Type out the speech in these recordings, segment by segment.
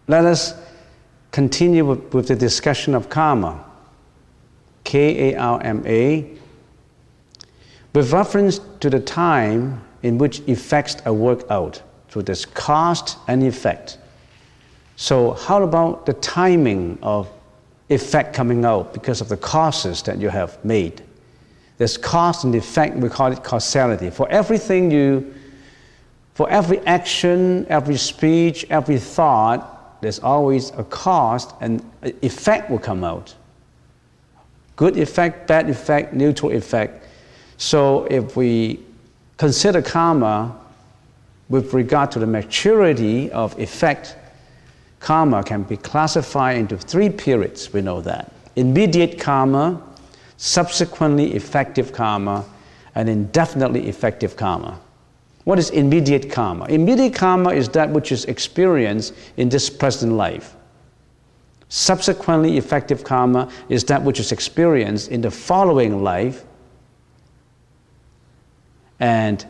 let us continue with the discussion of karma, K-A-R-M-A, with reference to the time in which effects are worked out. So there's cause and effect. So how about the timing of effect coming out because of the causes that you have made? There's cause and effect, we call it causality. For everything for every action, every speech, every thought, there's always a cause and effect will come out. Good effect, bad effect, neutral effect. So if we consider karma with regard to the maturity of effect, karma can be classified into 3 periods, we know that. Immediate karma, subsequently effective karma, and indefinitely effective karma. What is immediate karma? Immediate karma is that which is experienced in this present life. Subsequently effective karma is that which is experienced in the following life. And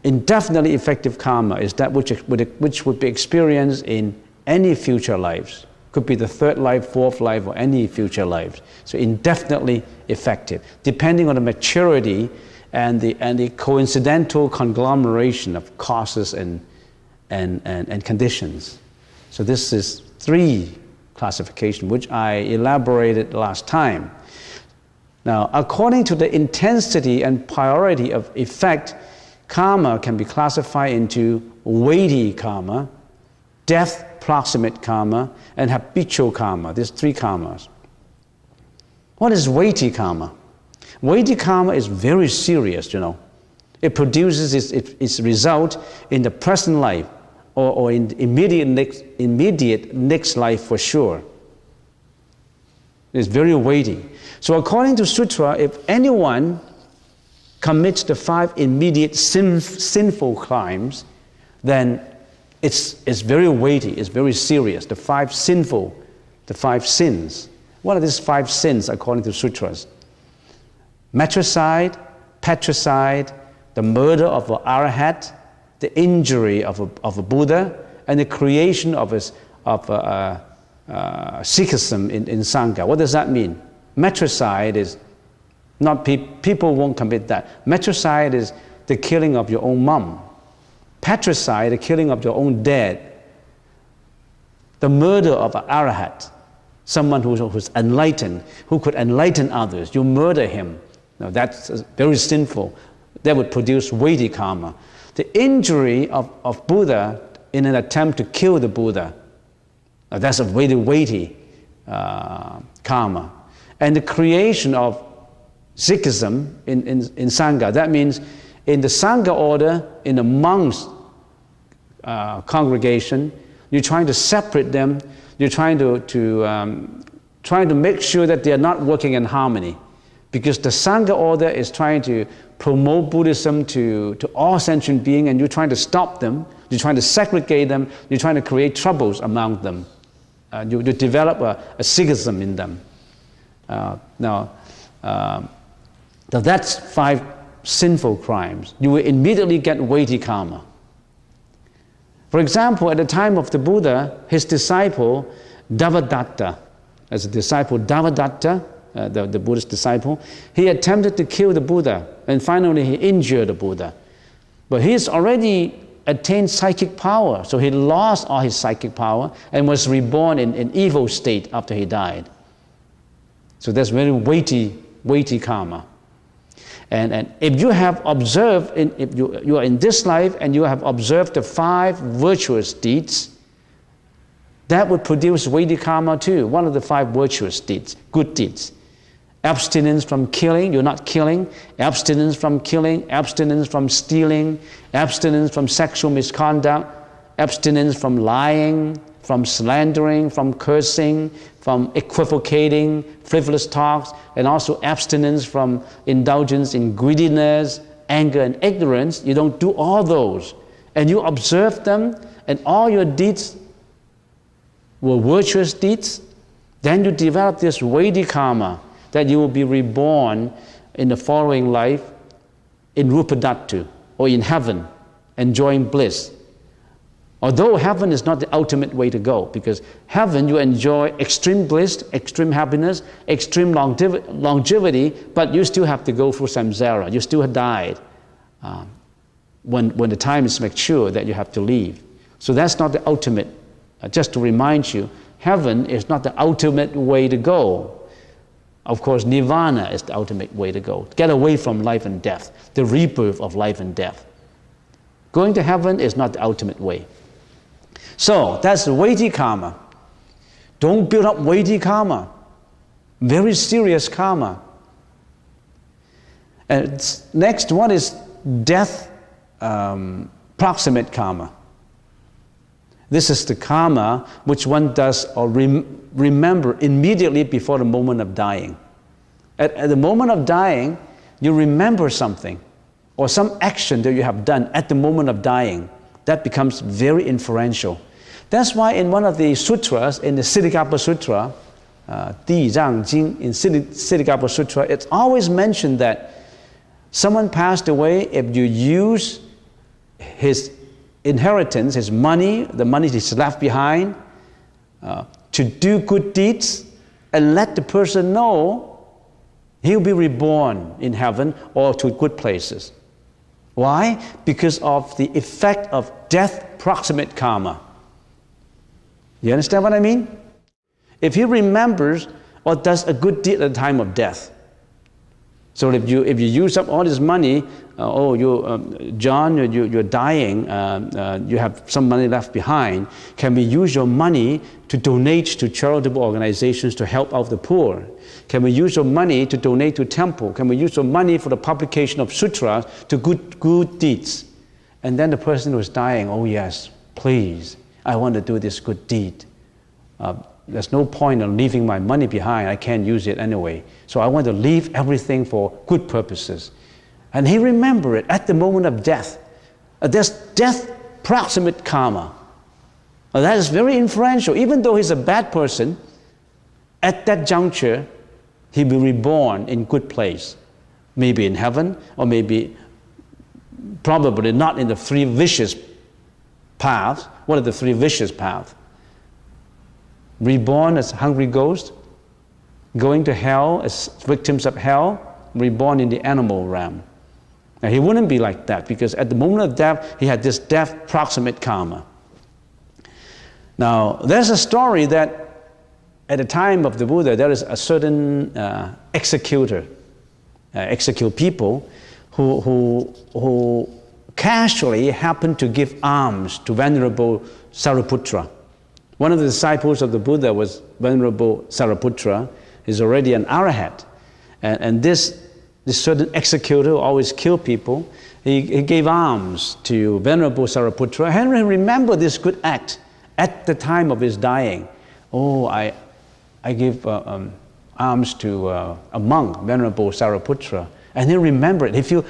indefinitely effective karma is that which would be experienced in any future lives. Could be the 3rd life, 4th life, or any future lives. So indefinitely effective, depending on the maturity and the coincidental conglomeration of causes and conditions. So this is 3 classifications, which I elaborated last time. Now, according to the intensity and priority of effect, karma can be classified into weighty karma, death proximate karma, and habitual karma. There's 3 karmas. What is weighty karma? Weighty karma is very serious, you know. It produces its result in the present life or in the immediate next life for sure. It's very weighty. So according to Sutra, if anyone commits the 5 immediate sinful crimes, then it's very weighty, it's very serious. The 5 sins. What are these 5 sins according to Sutras? Matricide, patricide, the murder of an arahat, the injury of a Buddha, and the creation of Sikhism in Sangha. What does that mean? Matricide is not people won't commit that. Matricide is the killing of your own mom. Patricide, the killing of your own dad. The murder of an arahat, someone who's enlightened, who could enlighten others. You murder him. Now that's very sinful. That would produce weighty karma. The injury of Buddha in an attempt to kill the Buddha. Now that's a very weighty karma. And the creation of Sikhism in Sangha, that means in the Sangha order, in the monks' congregation, you're trying to separate them, you're trying to make sure that they are not working in harmony. Because the Sangha order is trying to promote Buddhism to all sentient beings, and you're trying to stop them, you're trying to segregate them, you're trying to create troubles among them. You develop a Sikhism in them. Now that's 5 sinful crimes. You will immediately get weighty karma. For example, at the time of the Buddha, his disciple Devadatta, as a disciple Devadatta, the Buddhist disciple, he attempted to kill the Buddha, and finally he injured the Buddha. But he's already attained psychic power, so he lost all his psychic power and was reborn in evil state after he died. So that's very weighty karma. And if you have observed, if you are in this life and you have observed the 5 virtuous deeds, that would produce weighty karma too. One of the 5 virtuous deeds, good deeds. Abstinence from killing, you're not killing. Abstinence from killing, abstinence from stealing, abstinence from sexual misconduct, abstinence from lying, from slandering, from cursing, from equivocating, frivolous talks, and also abstinence from indulgence in greediness, anger, and ignorance. You don't do all those. And you observe them, and all your deeds were virtuous deeds. Then you develop this weighty karma, that you will be reborn in the following life in Rupadhatu, or in heaven, enjoying bliss. Although heaven is not the ultimate way to go, because heaven you enjoy extreme bliss, extreme happiness, extreme longevity, but you still have to go through samsara. You still died when the time is mature that you have to leave. So that's not the ultimate. Just to remind you, heaven is not the ultimate way to go. Of course, nirvana is the ultimate way to go. Get away from life and death, the rebirth of life and death. Going to heaven is not the ultimate way. So that's weighty karma. Don't build up weighty karma. Very serious karma. And next one is death proximate karma. This is the karma which one does or remember immediately before the moment of dying. At the moment of dying, you remember something or some action that you have done at the moment of dying. That becomes very inferential. That's why in one of the sutras, in the Siddhikapa Sutra, 地藏经, in Siddhikapa Sutra, it's always mentioned that someone passed away, if you use his inheritance, his money, the money he's left behind, to do good deeds, and let the person know he'll be reborn in heaven or to good places. Why? Because of the effect of death proximate karma. You understand what I mean? If he remembers or does a good deed at the time of death. So if you use up all this money, John, you're dying, you have some money left behind, can we use your money to donate to charitable organizations to help out the poor? Can we use your money to donate to temple? Can we use your money for the publication of sutras to good deeds? And then the person who's dying, oh yes, please, I want to do this good deed. There's no point in leaving my money behind. I can't use it anyway. So I want to leave everything for good purposes. And he remembered it at the moment of death. There's death proximate karma. That is very influential. Even though he's a bad person, at that juncture, he'll be reborn in good place. Maybe in heaven, or maybe probably not in the three vicious paths. What are the three vicious paths? Reborn as hungry ghost, going to hell as victims of hell, reborn in the animal realm. Now he wouldn't be like that, because at the moment of death, he had this death proximate karma. Now, there's a story that at the time of the Buddha, there is a certain executor, execute people who casually happened to give alms to Venerable Sariputra. One of the disciples of the Buddha was Venerable Sariputra. He's already an arahat. And this certain executor who always killed people, he gave alms to Venerable Sariputra. Henry remembered this good act at the time of his dying. Oh, I gave alms to a monk, Venerable Sariputra. And he remembered. He feel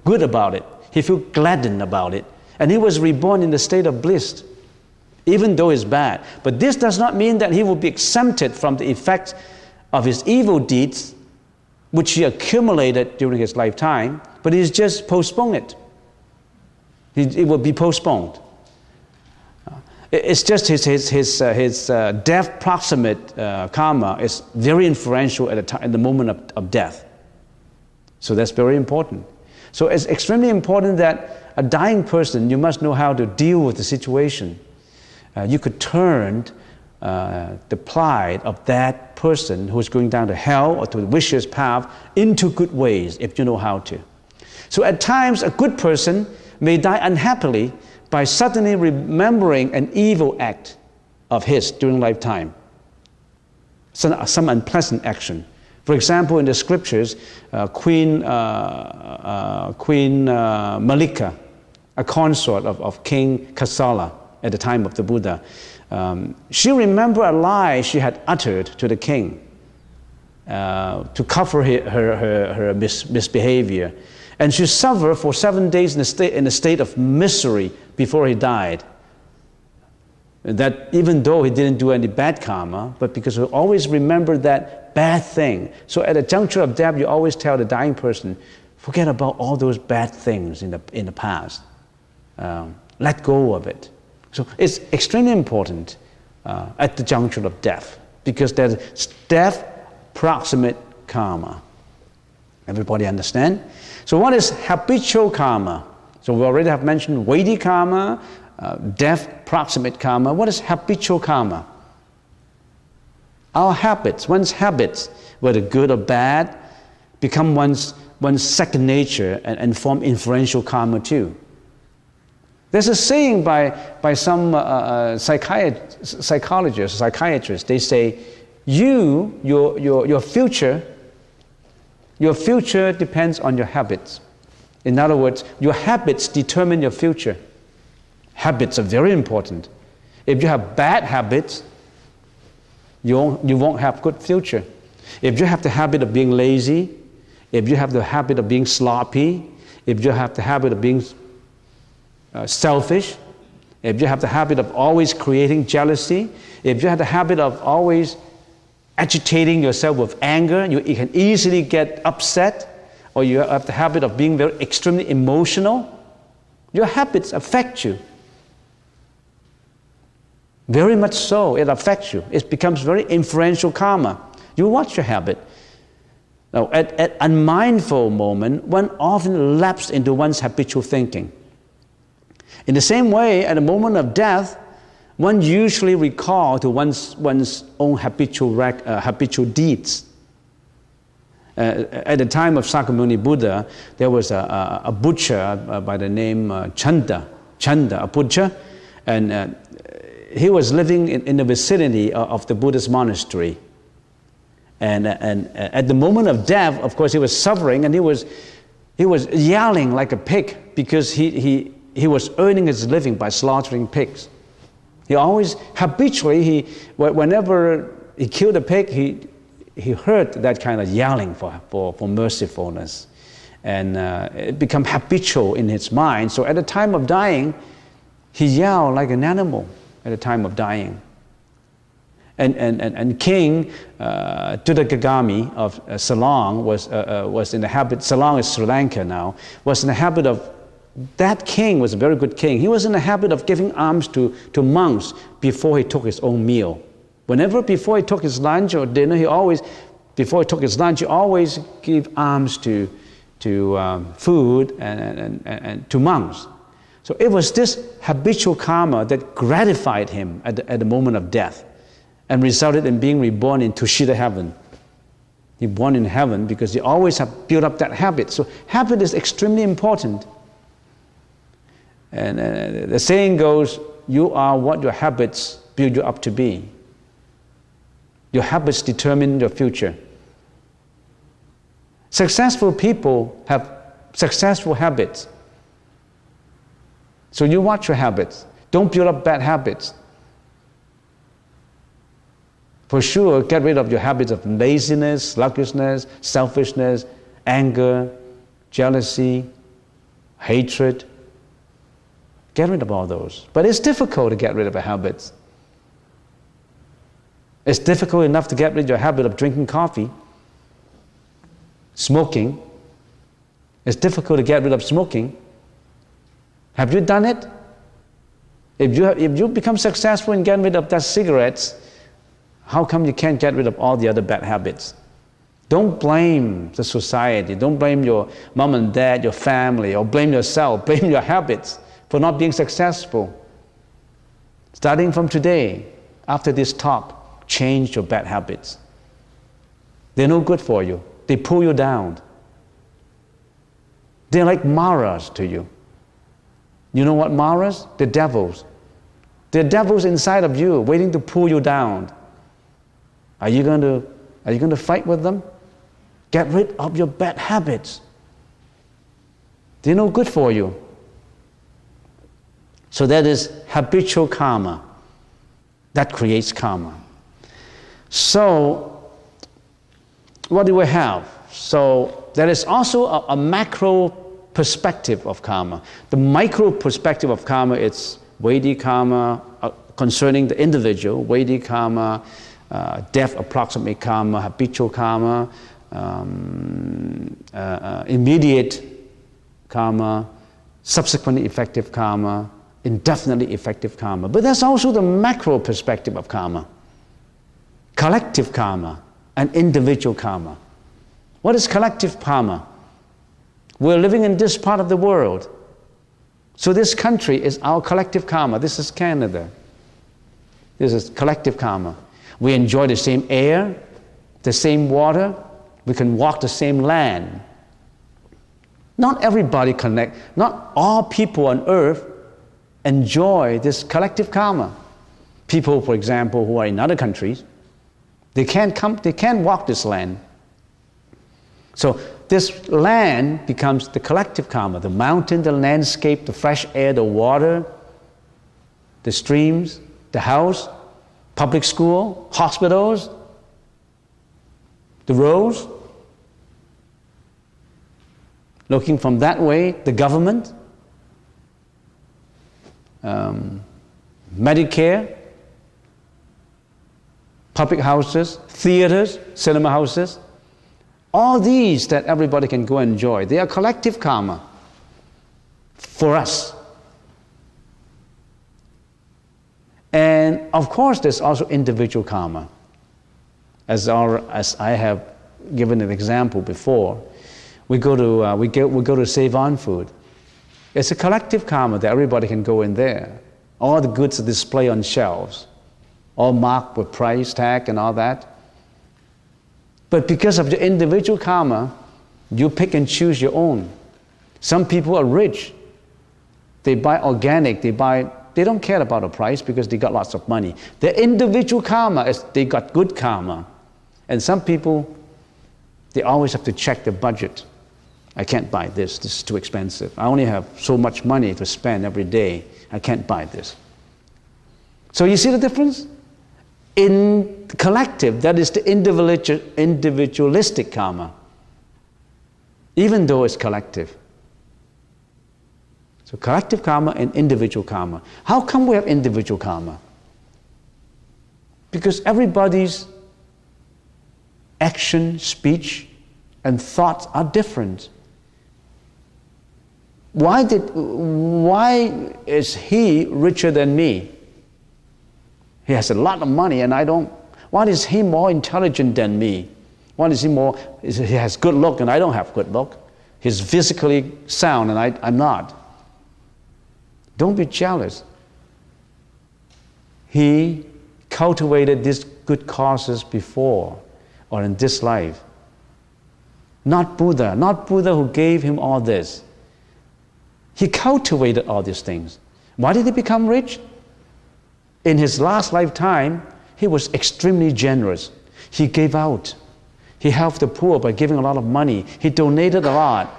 good about it. He feel gladdened about it. And he was reborn in the state of bliss, even though it's bad. But this does not mean that he will be exempted from the effects of his evil deeds, which he accumulated during his lifetime, but he's just postponed it. It will be postponed. It's just his death proximate karma is very influential at the moment of death. So that's very important. So it's extremely important that a dying person, you must know how to deal with the situation. You could turn the plight of that person who is going down to hell or to the vicious path into good ways if you know how to. So at times, a good person may die unhappily by suddenly remembering an evil act of his during lifetime, some unpleasant action. For example, in the scriptures, Queen Malika, a consort of King Kasala at the time of the Buddha, she remembered a lie she had uttered to the king to cover her misbehavior. And she suffered for 7 days in a state of misery before he died. And that even though he didn't do any bad karma, but because he always remembered that bad thing. So at the juncture of death, you always tell the dying person, forget about all those bad things in the past. let go of it. So it's extremely important at the juncture of death, because there's death proximate karma. Everybody understand? So what is habitual karma? So we already have mentioned weighty karma, death proximate karma. What is habitual karma? Our habits, one's habits, whether good or bad, become one's second nature and form inferential karma too. There's a saying by some psychologists, psychiatrists. They say, your future depends on your habits. In other words, your habits determine your future. Habits are very important. If you have bad habits, you won't have good future. If you have the habit of being lazy, if you have the habit of being sloppy, if you have the habit of being selfish, if you have the habit of always creating jealousy, if you have the habit of always agitating yourself with anger, you can easily get upset, or you have the habit of being very extremely emotional, your habits affect you. Very much so, it affects you. It becomes very inferential karma. You watch your habit. Now, at unmindful moment, one often lapses into one's habitual thinking. In the same way, at a moment of death, one usually recalls to one's own habitual deeds. At the time of Sakyamuni Buddha, there was a butcher by the name Chanda, a butcher, and he was living in the vicinity of the Buddhist monastery. And at the moment of death, of course, he was suffering, and he was yelling like a pig, because he was earning his living by slaughtering pigs. He always, habitually, whenever he killed a pig, he heard that kind of yelling for mercifulness. And it became habitual in his mind. So at the time of dying, he yelled like an animal at the time of dying. And King Tudagagami of Ceylon was in the habit, Ceylon is Sri Lanka now, was in the habit of, that king was a very good king. He was in the habit of giving alms to monks before he took his own meal. Before he took his lunch or dinner, before he took his lunch, he always gave alms to food and to monks. So it was this habitual karma that gratified him at the moment of death, and resulted in being reborn in Tushita heaven. He born in heaven because he always have built up that habit. So habit is extremely important. And the saying goes, you are what your habits build you up to be. Your habits determine your future. Successful people have successful habits. So you watch your habits. Don't build up bad habits. For sure, get rid of your habits of laziness, sluggishness, selfishness, anger, jealousy, hatred. Get rid of all those. But it's difficult to get rid of the habits. It's difficult enough to get rid of your habit of drinking coffee, smoking. It's difficult to get rid of smoking. Have you done it? If you become successful in getting rid of that cigarettes, how come you can't get rid of all the other bad habits? Don't blame the society. Don't blame your mom and dad, your family, or blame yourself. Blame your habits for not being successful. Starting from today, after this talk, change your bad habits. They're no good for you. They pull you down. They're like maras to you. You know what maras? They're devils. They're devils inside of you, waiting to pull you down. Are you going to fight with them? Get rid of your bad habits. They're no good for you. So that is habitual karma. That creates karma. So what do we have? So there is also a macro perspective of karma. The micro perspective of karma is Vedic karma concerning the individual, Vedic karma, death approximate karma, habitual karma, immediate karma, subsequently effective karma, indefinitely effective karma. But there's also the macro perspective of karma, collective karma and individual karma. What is collective karma? We're living in this part of the world. So this country is our collective karma. This is Canada. This is collective karma. We enjoy the same air, the same water. We can walk the same land. Not everybody connect. Not all people on earth enjoy this collective karma. People, for example, who are in other countries, they can't walk this land. So this land becomes the collective karma. The mountain, the landscape, the fresh air, the water, the streams, the house, public school, hospitals, the roads. Looking from that way, the government, Medicare, public houses, theaters, cinema houses, all these that everybody can go and enjoy, they are collective karma for us. And of course, there's also individual karma. As I have given an example before, we go to Save On Food. It's a collective karma that everybody can go in there. All the goods are displayed on shelves, all marked with price tag and all that. But because of your individual karma, you pick and choose your own. Some people are rich. They buy organic, they don't care about the price because they got lots of money. Their individual karma is they got good karma. And some people, they always have to check their budget. I can't buy this, this is too expensive. I only have so much money to spend every day. I can't buy this. So you see the difference? In collective, that is the individualistic karma, even though it's collective. So collective karma and individual karma. How come we have individual karma? Because everybody's action, speech, and thoughts are different. Why is he richer than me? He has a lot of money and I don't. Why is he more intelligent than me? Why is he has good look and I don't have good look? He's physically sound and I'm not. Don't be jealous. He cultivated these good causes before or in this life. Not Buddha who gave him all this. He cultivated all these things. Why did he become rich? In his last lifetime, he was extremely generous. He gave out. He helped the poor by giving a lot of money. He donated a lot.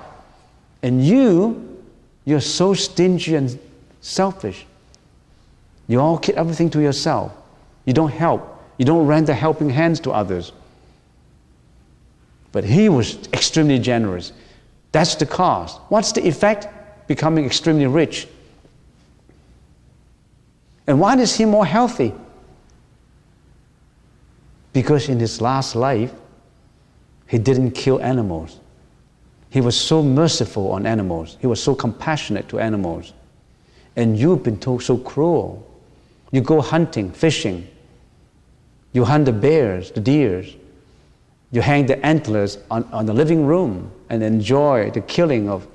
And you're so stingy and selfish. You all keep everything to yourself. You don't help. You don't lend the helping hands to others. But he was extremely generous. That's the cause. What's the effect? Becoming extremely rich. And why is he more healthy? Because in his last life, he didn't kill animals. He was so merciful on animals. He was so compassionate to animals. And you've been so cruel. You go hunting, fishing. You hunt the bears, the deers. You hang the antlers on the living room and enjoy the killing of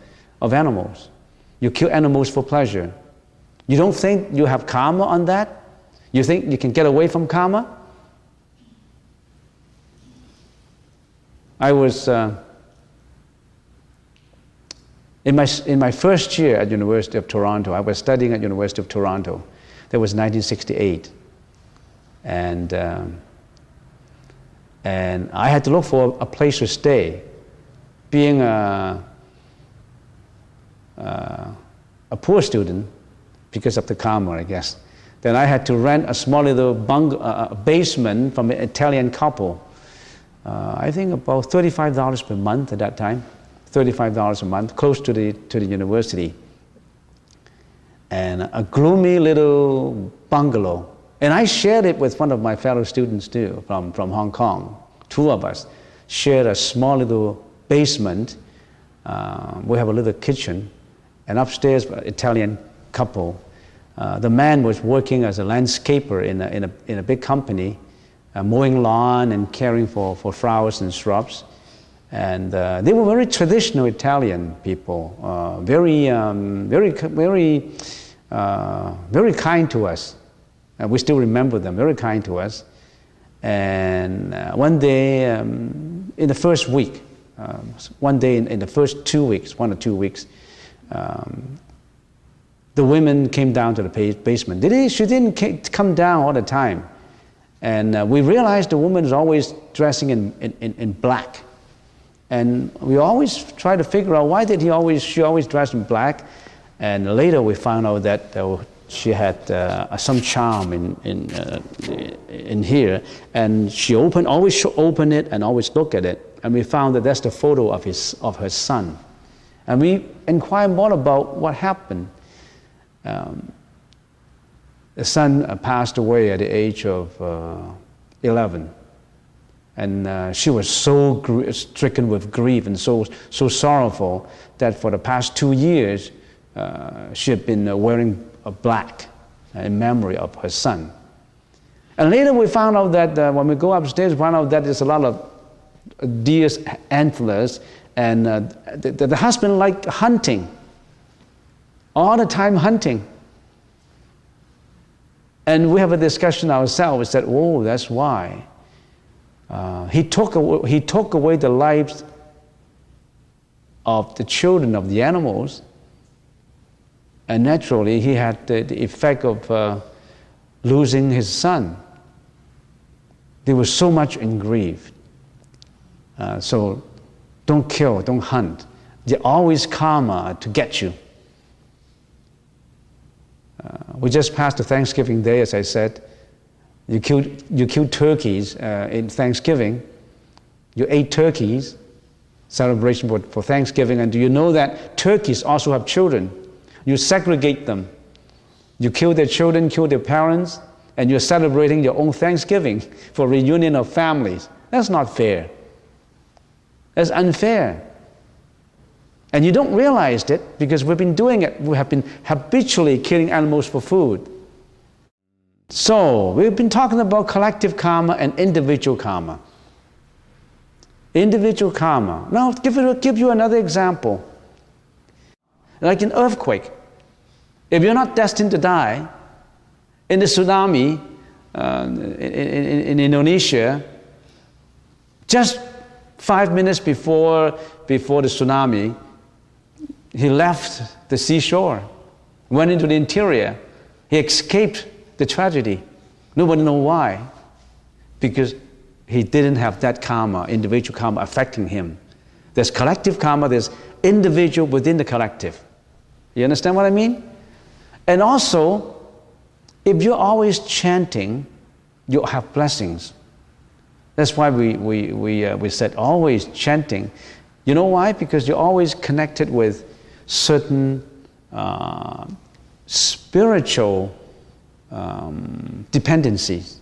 animals. You kill animals for pleasure. You don't think you have karma on that? You think you can get away from karma? I was in my first year at University of Toronto. I was studying at University of Toronto. That was 1968, and I had to look for a place to stay. Being a poor student, because of the karma, I guess, then I had to rent a small little basement from an Italian couple. I think about $35 per month at that time, $35 a month, close to the university. And a gloomy little bungalow. And I shared it with one of my fellow students too, from Hong Kong. Two of us shared a small little basement. We have a little kitchen, and upstairs, Italian couple. The man was working as a landscaper in a big company, mowing lawn and caring for flowers and shrubs. And they were very traditional Italian people, very kind to us. We still remember them, very kind to us. And one day, in the first week, one day in the first 2 weeks, 1 or 2 weeks, the women came down to the basement. She didn't come down all the time. And we realized the woman is always dressing in black. And we always try to figure out why she always dressed in black. And later we found out that she had some charm in here. And she always open it and always look at it. And we found that that's the photo of her son. And we inquired more about what happened. The son passed away at the age of 11. And she was so stricken with grief and so sorrowful that for the past 2 years, she had been wearing a black in memory of her son. And later we found out that when we go upstairs, we found out that there's a lot of deer's antlers, and the husband liked hunting, all the time hunting. And we have a discussion ourselves that, oh, that's why. He took away the lives of the children of the animals, and naturally he had the effect of losing his son. They were so much in grief. So don't kill, don't hunt. There's always karma to get you. We just passed the Thanksgiving Day, as I said. You killed turkeys in Thanksgiving. You ate turkeys, celebration for Thanksgiving. And do you know that turkeys also have children? You segregate them. You kill their children, kill their parents, and you're celebrating your own Thanksgiving for reunion of families. That's not fair. That's unfair. And you don't realize it because we've been doing it. We have been habitually killing animals for food. So, we've been talking about collective karma and individual karma. Individual karma. Now, give you another example. Like an earthquake. If you're not destined to die, in the tsunami in Indonesia, just 5 minutes before the tsunami, he left the seashore, went into the interior. He escaped the tragedy. Nobody knows why. Because he didn't have that karma, individual karma affecting him. There's collective karma, there's individual within the collective. You understand what I mean? And also, if you're always chanting, you'll have blessings. That's why we said always chanting. You know why? Because you're always connected with certain spiritual dependencies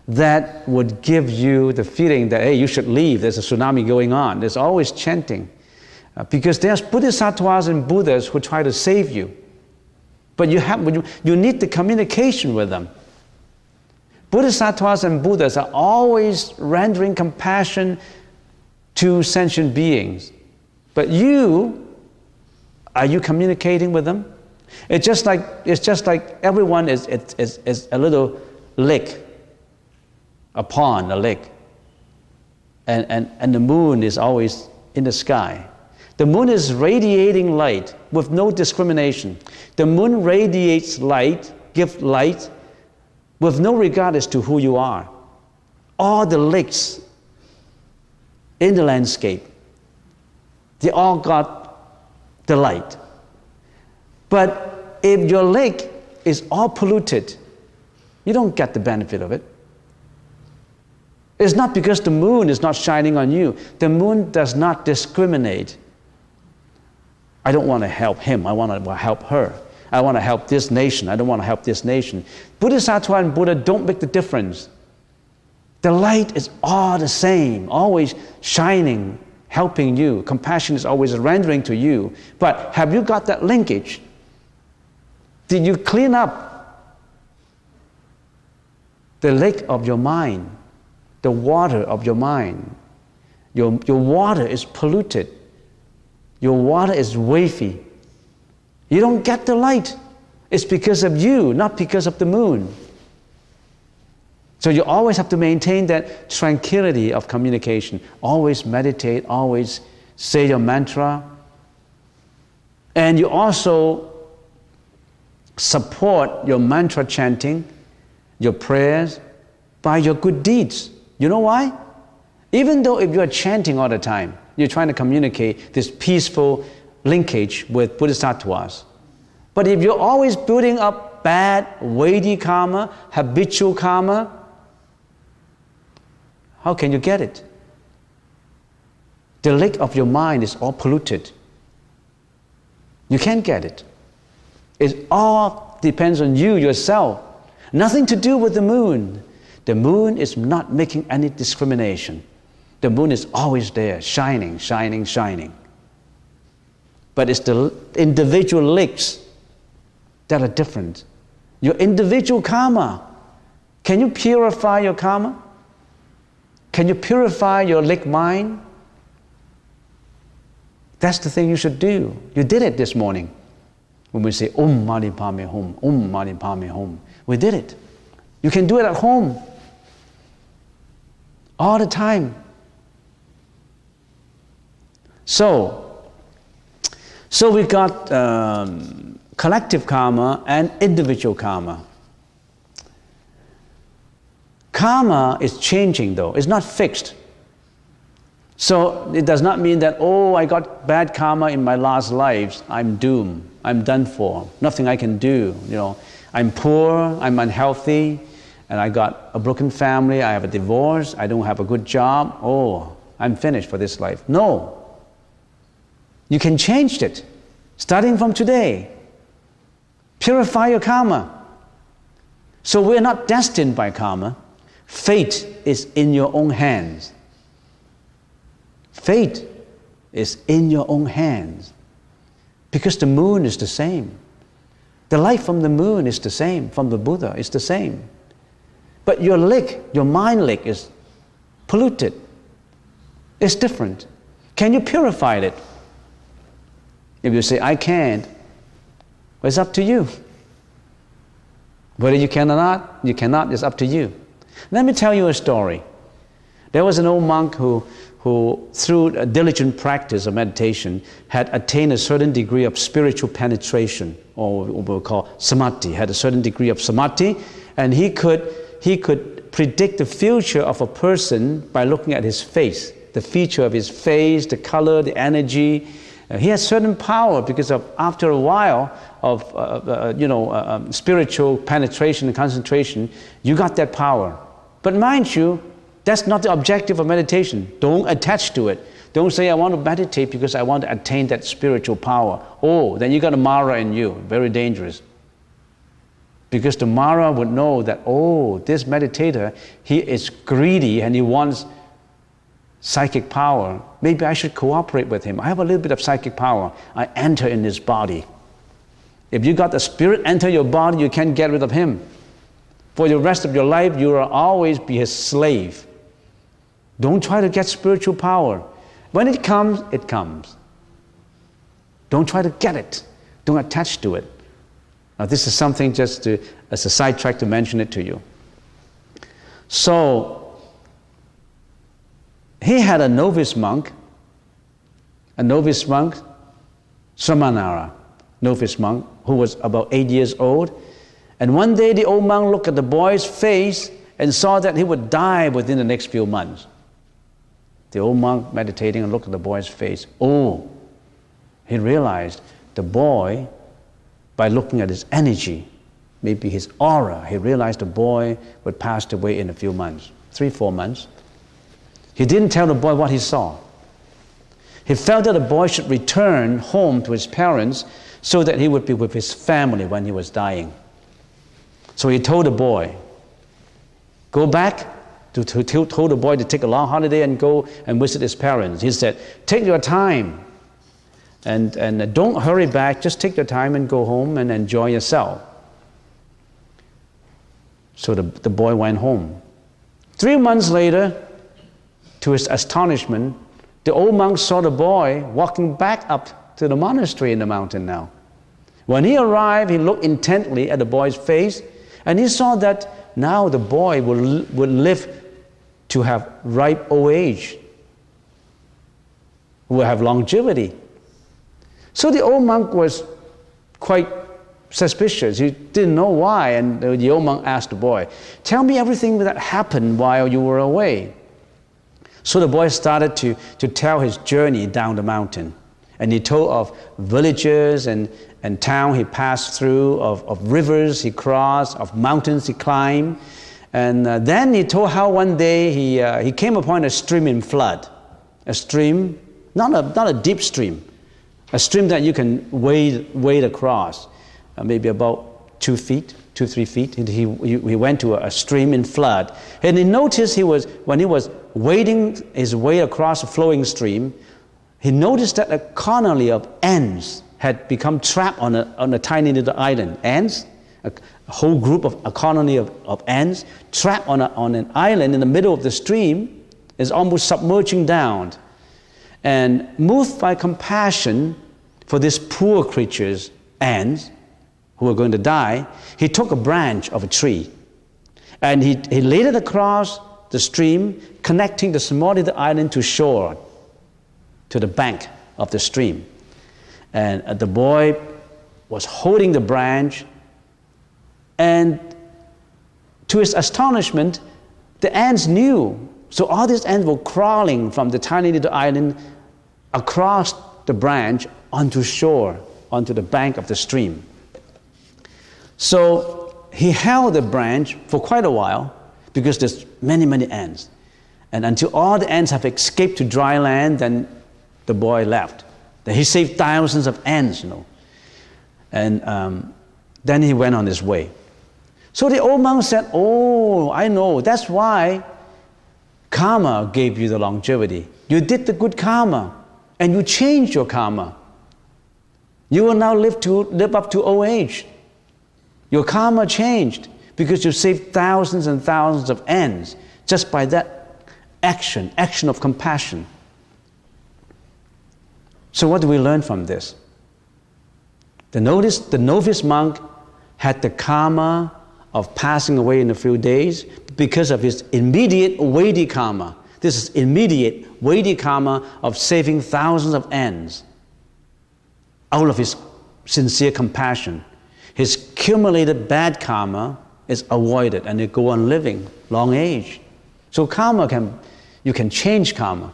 that would give you the feeling that, hey, you should leave, there's a tsunami going on. There's always chanting. Because there's bodhisattvas and Buddhas who try to save you. But you need the communication with them. Bodhisattvas and Buddhas are always rendering compassion to sentient beings. But are you communicating with them? It's just like everyone is a little lake, a pond, a lake. And the moon is always in the sky. The moon is radiating light with no discrimination. The moon radiates light, gives light, with no regard as to who you are. All the lakes in the landscape, they all got the light. But if your lake is all polluted, you don't get the benefit of it. It's not because the moon is not shining on you. The moon does not discriminate. I don't want to help him, I want to help her. I want to help this nation, I don't want to help this nation. Bodhisattva and Buddha don't make the difference. The light is all the same, always shining, helping you. Compassion is always rendering to you. But have you got that linkage? Did you clean up the lake of your mind, the water of your mind? Your water is polluted. Your water is wavy. You don't get the light. It's because of you, not because of the moon. So you always have to maintain that tranquility of communication. Always meditate, always say your mantra. And you also support your mantra chanting, your prayers, by your good deeds. You know why? Even though if you are chanting all the time, you're trying to communicate this peaceful linkage with Bodhisattvas. But if you're always building up bad, weighty karma, habitual karma, how can you get it? The lake of your mind is all polluted. You can't get it. It all depends on you yourself. Nothing to do with the moon. The moon is not making any discrimination. The moon is always there, shining, shining, shining. But it's the individual lakes that are different. Your individual karma. Can you purify your karma? Can you purify your lake mind? That's the thing you should do. You did it this morning. When we say Om Mani Padme Hum, Om Mani Padme Hum. We did it. You can do it at home. All the time. So we got collective karma and individual karma. Karma is changing though, it's not fixed. So it does not mean that, oh, I got bad karma in my last lives, I'm doomed, I'm done for, nothing I can do. You know, I'm poor, I'm unhealthy, and I got a broken family, I have a divorce, I don't have a good job, oh, I'm finished for this life. No. You can change it, starting from today. Purify your karma. So we're not destined by karma. Fate is in your own hands. Fate is in your own hands. Because the moon is the same. The light from the moon is the same, from the Buddha is the same. But your lake, your mind lake is polluted. It's different. Can you purify it? If you say, I can't, well, it's up to you. Whether you can or not, you cannot, it's up to you. Let me tell you a story. There was an old monk who through a diligent practice of meditation, had attained a certain degree of spiritual penetration, or what we'll call samadhi, had a certain degree of samadhi, and he could predict the future of a person by looking at his face, the feature of his face, the color, the energy. He has certain power because of, after a while of spiritual penetration and concentration, you got that power. But mind you, that's not the objective of meditation. Don't attach to it. Don't say, I want to meditate because I want to attain that spiritual power. Oh, then you got a Mara in you. Very dangerous. Because the Mara would know that, oh, this meditator, he is greedy and he wants psychic power. Maybe I should cooperate with him. I have a little bit of psychic power. I enter in his body. If you got the spirit enter your body, you can't get rid of him. For the rest of your life, you will always be his slave. Don't try to get spiritual power. When it comes, it comes. Don't try to get it. Don't attach to it. Now this is something just to, as a sidetrack to mention it to you. So, he had a novice monk, Samanara, novice monk, who was about 8 years old. And one day the old monk looked at the boy's face and saw that he would die within the next few months. The old monk meditating and looked at the boy's face. Oh, he realized the boy, by looking at his energy, maybe his aura, he realized the boy would pass away in a few months, 3-4 months. He didn't tell the boy what he saw. He felt that the boy should return home to his parents so that he would be with his family when he was dying. So he told the boy, go back, told the boy to take a long holiday and go and visit his parents. He said, take your time. And don't hurry back, just take your time and go home and enjoy yourself. So the boy went home. 3 months later, to his astonishment, the old monk saw the boy walking back up to the monastery in the mountain now. When he arrived, he looked intently at the boy's face, and he saw that now the boy would live to have ripe old age, will have longevity. So the old monk was quite suspicious. He didn't know why, and the old monk asked the boy, "Tell me everything that happened while you were away." So the boy started to tell his journey down the mountain. And he told of villages and town he passed through, of rivers he crossed, of mountains he climbed. And then he told how one day he came upon a stream in flood. A stream, not a deep stream, a stream that you can wade across, maybe about 2 feet, 2-3 feet. He went to a stream in flood. And he noticed when he was wading his way across a flowing stream, he noticed that a colony of ants had become trapped on a tiny little island. Ants, a whole group of a colony of ants trapped on an island in the middle of the stream, is almost submerging down. And moved by compassion for these poor creatures, ants, who were going to die, he took a branch of a tree and he laid it across the stream, connecting the small little island to shore, to the bank of the stream. And the boy was holding the branch, and to his astonishment, the ants knew. So all these ants were crawling from the tiny little island across the branch onto shore, onto the bank of the stream. So he held the branch for quite a while, because there's many, many ants. And until all the ants have escaped to dry land, then the boy left. Then he saved thousands of ants, And then he went on his way. So the old monk said, "Oh, I know, that's why karma gave you the longevity. You did the good karma, and you changed your karma. You will now live up to old age. Your karma changed because you saved thousands and thousands of ants just by that action of compassion." So what do we learn from this? The novice monk had the karma of passing away in a few days because of his immediate weighty karma. This is immediate weighty karma of saving thousands of ants out of his sincere compassion. His cumulated bad karma is avoided, and they go on living long age. So you can change karma.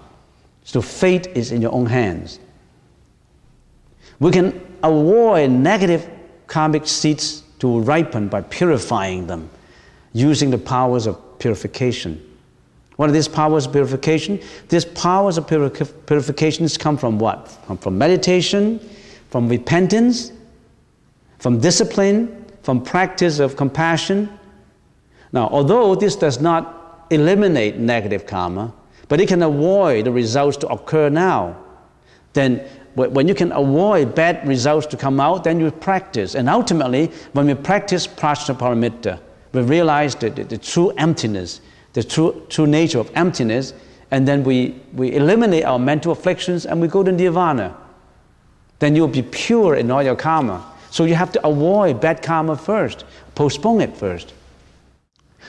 So fate is in your own hands. We can avoid negative karmic seeds to ripen by purifying them, using the powers of purification. What are these powers of purification? These powers of purifications come from what? From meditation, from repentance, from discipline, from practice of compassion. Now, although this does not eliminate negative karma, but it can avoid the results to occur now, then when you can avoid bad results to come out, then you practice. And ultimately, when we practice prajnaparamita, we realize the true emptiness, the true nature of emptiness, and then we eliminate our mental afflictions and we go to nirvana. Then you'll be pure in all your karma. So you have to avoid bad karma first, postpone it first.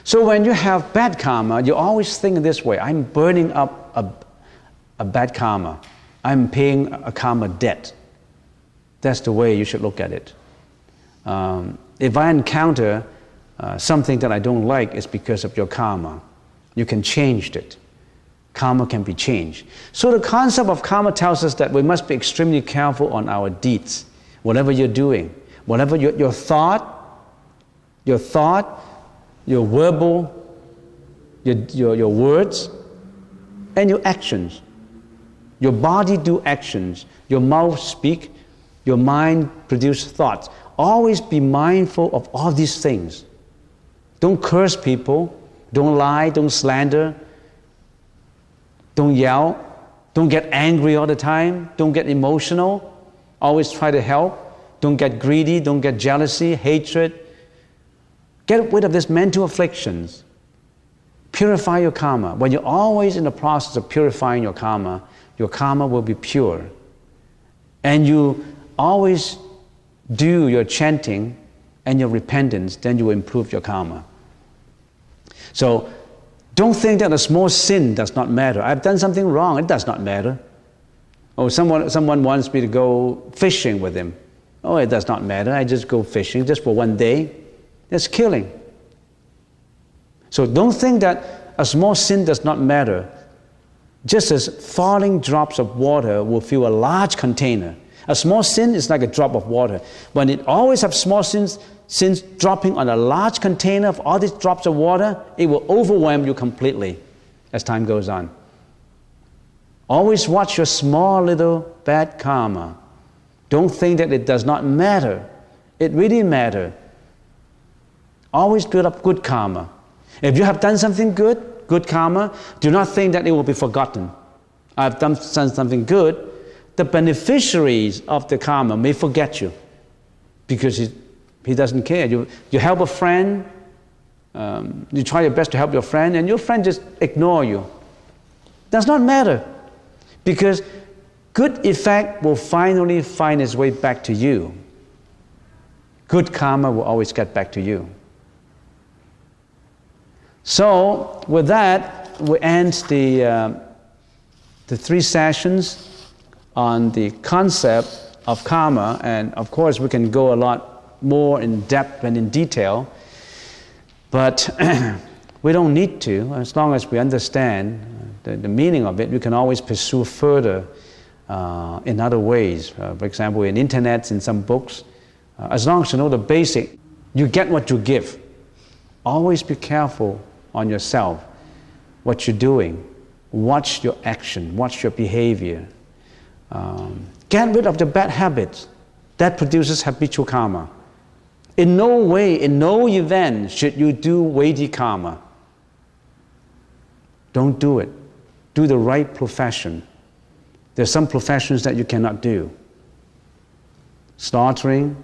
So when you have bad karma, you always think this way: I'm burning up a bad karma. I'm paying a karma debt. That's the way you should look at it. If I encounter something that I don't like, it's because of your karma. You can change it. Karma can be changed. So the concept of karma tells us that we must be extremely careful on our deeds. Whatever you're doing, whatever your thought, your verbal, your words, and your actions. Your body do actions, your mouth speak, your mind produce thoughts. Always be mindful of all these things. Don't curse people, don't lie, don't slander, don't yell, don't get angry all the time, don't get emotional. Always try to help. Don't get greedy. Don't get jealousy, hatred. Get rid of these mental afflictions. Purify your karma. When you're always in the process of purifying your karma will be pure. And you always do your chanting and your repentance, then you will improve your karma. So don't think that a small sin does not matter. I've done something wrong, it does not matter. Oh, someone wants me to go fishing with him. Oh, it does not matter. I just go fishing just for one day. That's killing. So don't think that a small sin does not matter. Just as falling drops of water will fill a large container. A small sin is like a drop of water. When it always have small sins dropping on a large container of all these drops of water, it will overwhelm you completely as time goes on. Always watch your small little bad karma. Don't think that it does not matter. It really matters. Always build up good karma. If you have done something good karma, do not think that it will be forgotten. I've done something good. The beneficiaries of the karma may forget you because he doesn't care. You help a friend, you try your best to help your friend, and your friend just ignore you. Does not matter, because good effect will finally find its way back to you. Good karma will always get back to you. So with that, we end the 3 sessions on the concept of karma, and of course we can go a lot more in depth and in detail, but we don't need to. As long as we understand the meaning of it, we can always pursue further in other ways. For example, in internet, in some books. As long as you know the basic, you get what you give. Always be careful on yourself, what you're doing. Watch your action, watch your behavior. Get rid of the bad habits. That produces habitual karma. In no way, in no event should you do weighty karma. Don't do it. Do the right profession. There's some professions that you cannot do. Slaughtering,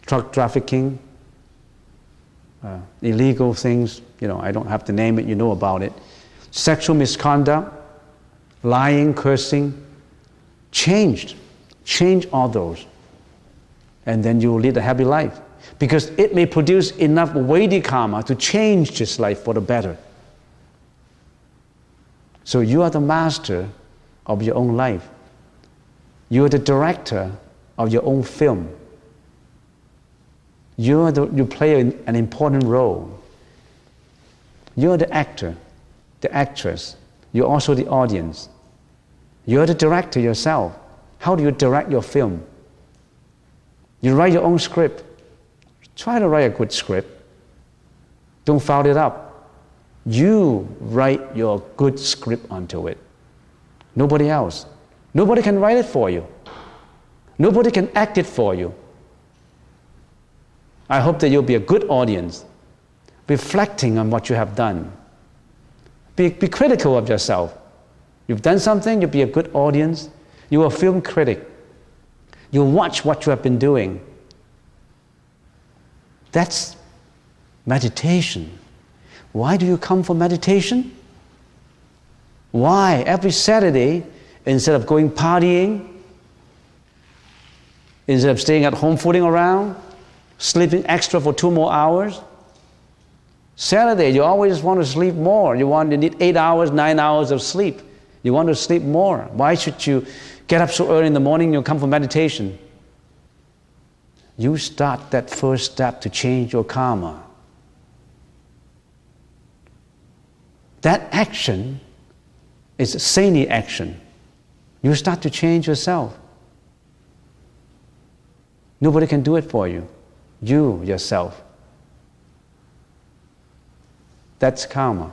drug trafficking, illegal things, I don't have to name it, you know about it. Sexual misconduct, lying, cursing. Change all those. And then you will lead a happy life. Because it may produce enough weighty karma to change this life for the better. So you are the master of your own life. You are the director of your own film. You play an important role. You're the actor, the actress. You're also the audience. You're the director yourself. How do you direct your film? You write your own script. Try to write a good script. Don't foul it up. You write your good script onto it. Nobody else. Nobody can write it for you. Nobody can act it for you. I hope that you'll be a good audience, reflecting on what you have done. Be critical of yourself. You've done something, you'll be a good audience. You're a film critic. You'll watch what you have been doing. That's meditation. Why do you come for meditation? Why? Every Saturday, instead of going partying, instead of staying at home fooling around, sleeping extra for 2 more hours, Saturday, you always want to sleep more. You need 8 hours, 9 hours of sleep. You want to sleep more. Why should you get up so early in the morning and you come for meditation? You start that first step to change your karma. That action is a saintly action. You start to change yourself. Nobody can do it for you. You, yourself. That's karma.